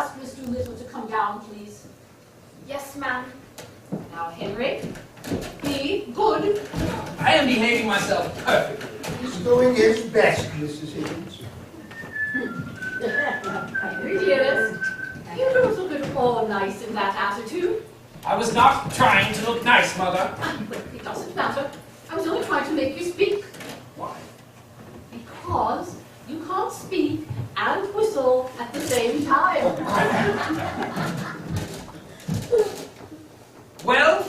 ask Miss Doolittle to come down, please? Yes, ma'am. Now, Henry, be good. I am behaving myself perfectly. He's doing his best, Mrs. Higgins. Henry, dearest, you don't look at all nice in that attitude. I was not trying to look nice, Mother. But it doesn't matter. I was only trying to make you speak. Why? Because you can't speak and whistle at the same time. Well,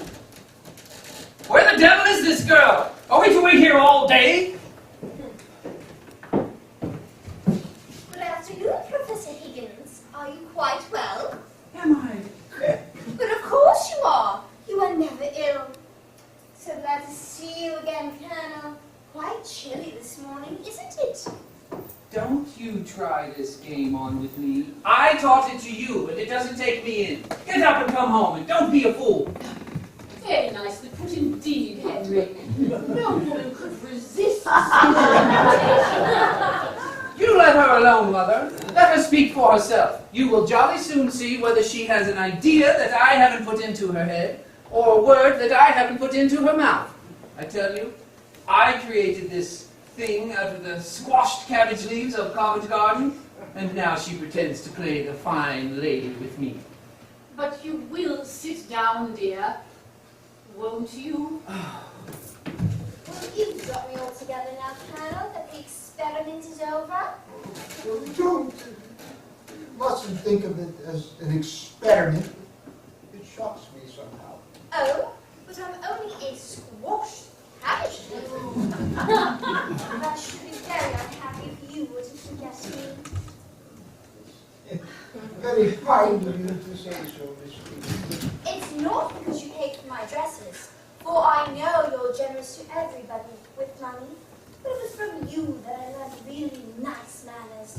where the devil is this girl? Are we to wait here all day? Good afternoon, Professor Higgins. Are you quite well? Am I? But of course you are. You are never ill. So glad to see you again, Colonel. Quite chilly this morning, isn't it? Don't you try this game on with me. I taught it to you, and it doesn't take me in. Get up and come home, and don't be a fool. Very nicely put indeed, Henry. No woman could resist. You let her alone, Mother. Let her speak for herself. You will jolly soon see whether she has an idea that I haven't put into her head, or a word that I haven't put into her mouth. I tell you, I created this thing out of the squashed cabbage leaves of Covent Garden, and now she pretends to play the fine lady with me. But you will sit down, dear, won't you? Well, you've got me all together now, Colonel, that the experiment is over. Don't. You mustn't think of it as an experiment. It shocks me somehow. Oh, but I'm only a squashed cabbage leaf. I should be very unhappy if you were to forget me. Very fine of you to say so, Miss Higgins. It's not because you paid for my dresses, for I know you're generous to everybody with money, but it was from you that I learned really nice manners.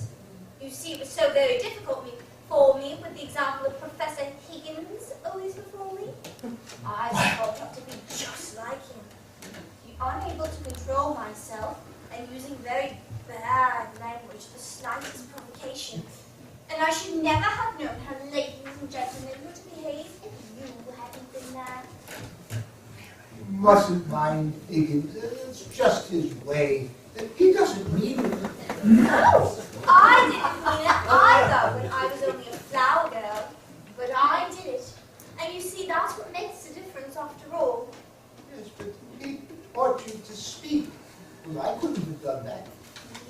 You see, it was so very difficult for me with the example of Professor Higgins always before me. I was brought up to be just like him, unable to control myself and using very bad language for slightest provocation. And I should never have known how ladies and gentlemen were to behave if you hadn't been there. You mustn't mind Higgins. It's just his way. He doesn't mean it. No, I didn't mean it either when I was only a flower girl. But I did it. And you see, that's what makes the difference after all. Yes, but he taught you to speak. Well, I couldn't have done that.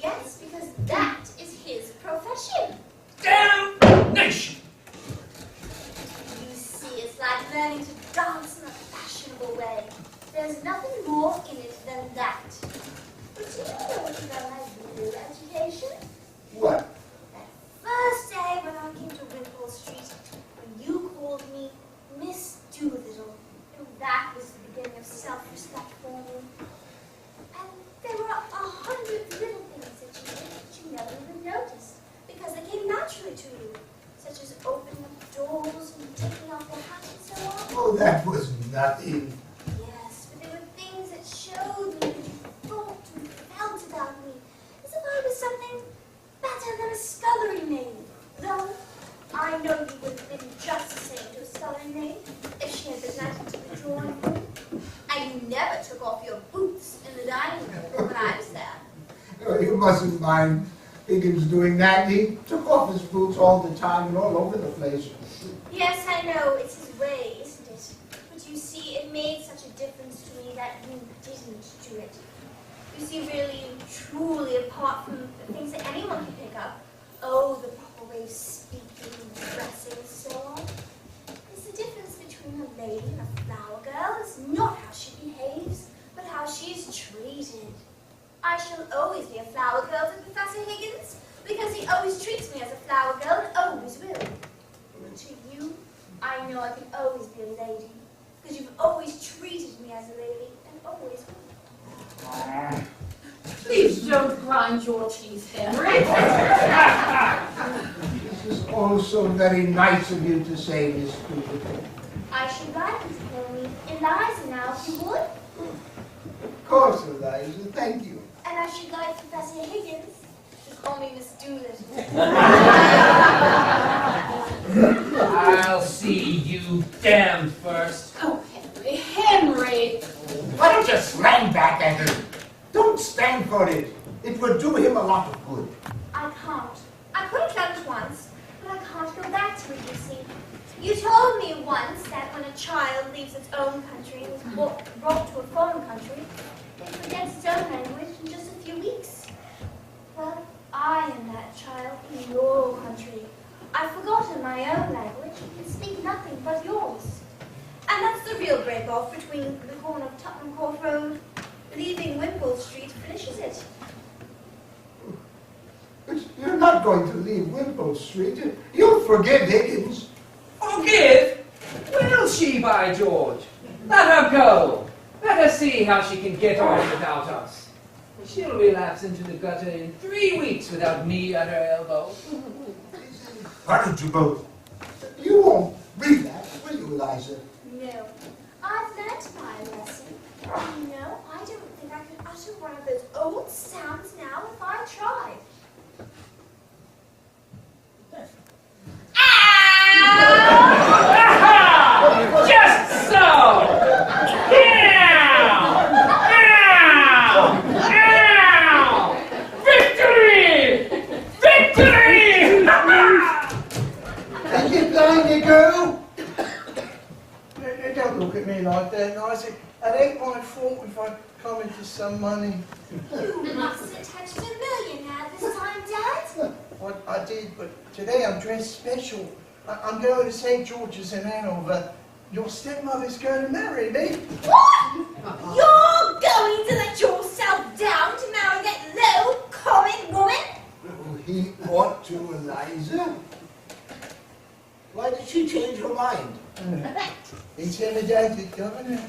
Yes, because that is his profession. Damnation! You see, it's like learning to dance in a fashionable way. There's nothing more in it than that. But do you know what you got my real education? What? That first day when I came to Wimpole Street, when you called me Miss Doolittle, and that was the beginning of self-respect for me. And there were 100 little things that you did that you never even noticed, because they came naturally to you, such as opening up doors and taking off your hat and so on. Oh, that was nothing. Yes, but there were things that showed me that you thought and felt about me, as if I was something better than a scullery maid. Though, I know you would have been just the same to a scullery maid if she had been let into the drawing room. And you never took off your boots in the dining room when I was there. Oh, you mustn't mind Higgins doing that. He took off his boots all the time and all over the place. Yes, I know, it's his way, isn't it? But you see, it made such a difference to me that you didn't do it. You see, really, truly, apart from the things that anyone can pick up, oh, the proper way of speaking, dressing, and so on, it's the difference between a lady and a flower girl. It's not how she behaves, but how she is treated. I shall always be a flower girl to Professor Higgins, because he always treats me as a flower girl and always will. But to you, I know I can always be a lady, because you've always treated me as a lady and always will. Please don't grind your teeth, Henry. This is also very nice of you to say, Miss Doolittle. I should like you to call me Eliza now, if you would. Of course, Eliza. Thank you. And I should like Professor Higgins to call me Miss Doolittle. once, but I can't go back to it, you see. You told me once that when a child leaves its own country and is brought to a foreign country, it forgets its own language in just a few weeks. Well, I am that child in your country. I've forgotten my own language and can speak nothing but yours. And that's the real break-off between the corner of Tottenham Court Road. Leaving Wimpole Street finishes it. But you're not going to leave Wimpole Street. You'll forgive Higgins. Forgive? Will she, by George? Let her go. Let her see how she can get on without us. She'll relapse into the gutter in 3 weeks without me at her elbow. Why don't you both? You won't relapse, will you, Eliza? No, I've learnt my lesson. No, I don't think I could utter one of those old sounds now if I tried. Just so! Ow! Victory! Victory! Are you blind, you girl? Don't look at me like that, Liza. It ain't my fault if I come into some money. You mustn't touch the millionaire this time, Dad. What I did, but today I'm dressed special. I'm going to St. George's in Hanover. Your stepmother's going to marry me. What? You're going to let yourself down to marry that low, common woman? Oh, he ought to, Eliza. Why did she change her mind? Intimidated, Governor.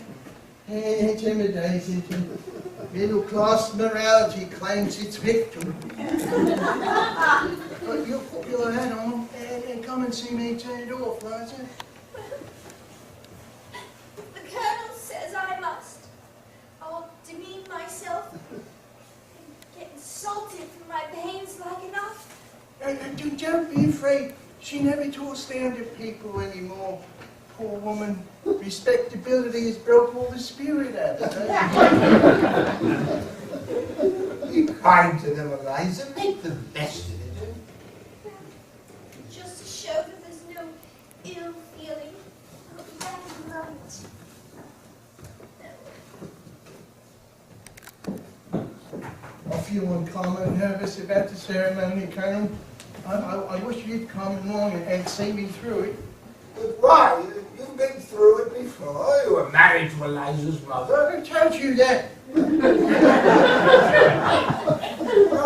Intimidated. Middle-class morality claims its victim. But you put your hat on and come and see me turn it off, Liza. The Colonel says I must. I'll demean myself and get insulted for my pains like enough. Don't be afraid. She never talks down to people anymore. Poor woman. Respectability has broke all the spirit out of her. Be kind to them, Eliza. Make the best of it. Just to show that there's no ill feeling. Oh, that is right. I feel uncommon nervous about the ceremony, Colonel. I wish you'd come along and see me through it. But why? You've been through it before. You were married to Eliza's mother. I told you that. No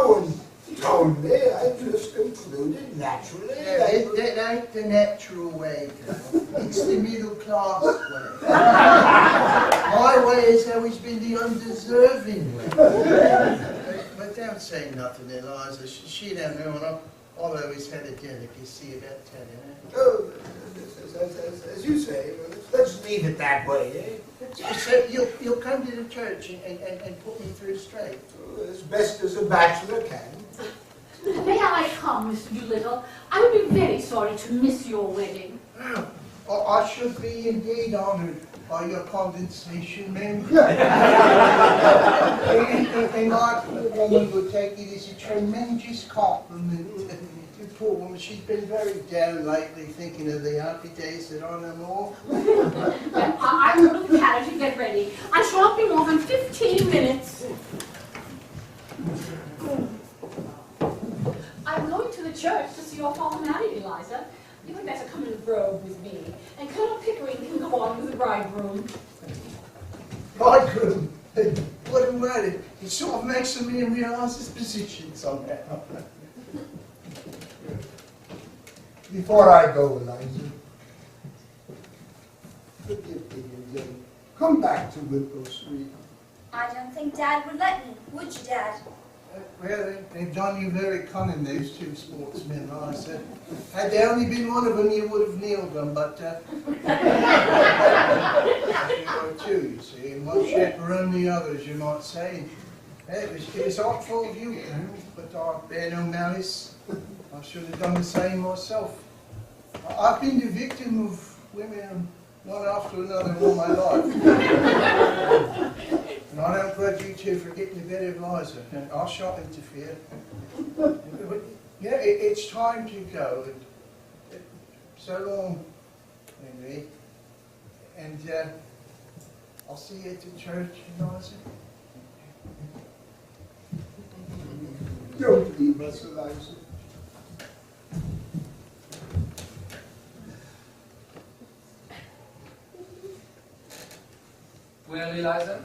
one told me. I just concluded naturally. That ain't the natural way, Colonel. It's the middle class way. My way has always been the undeserving way. But don't say nothing, Eliza. She don't know, and I've always had a delicacy about telling her. Oh, as you say, let's leave it that way, eh? So you'll come to the church and put me through straight. As best as a bachelor can. May I come, Mr. Doolittle? I would be very sorry to miss your wedding. I should be indeed honoured by your condescension, ma'am. And my poor woman would take it as a tremendous compliment. The poor woman, she's been very down lately, thinking of the happy days that are no more. I'm going to the carriage and get ready. I shall not be more than 15 minutes. I'm going to the church to see your father married, Eliza. You had better come in the robe with me, and Colonel Pickering can go on with the bridegroom. Bridegroom? What a word. It sort of makes me realise his position somehow. Before I go, Eliza, forgive me again. Come back to Wimpole Street. I don't think Dad would let me, would you, Dad? Well, they've done you very cunning, those two sportsmen, I said. Had there only been one of them, you would have kneeled them, but there were two, you see, and one chaperoned the others, you might say. It was artful of you, but I bear no malice. I should have done the same myself. I've been the victim of women one after another all my life. And I don't grudge you two for getting the better of Liza. I shan't interfere. Yeah, it's time to go. So long, Henry. And I'll see you at the church, Eliza. Don't leave us, Eliza. Well, Eliza,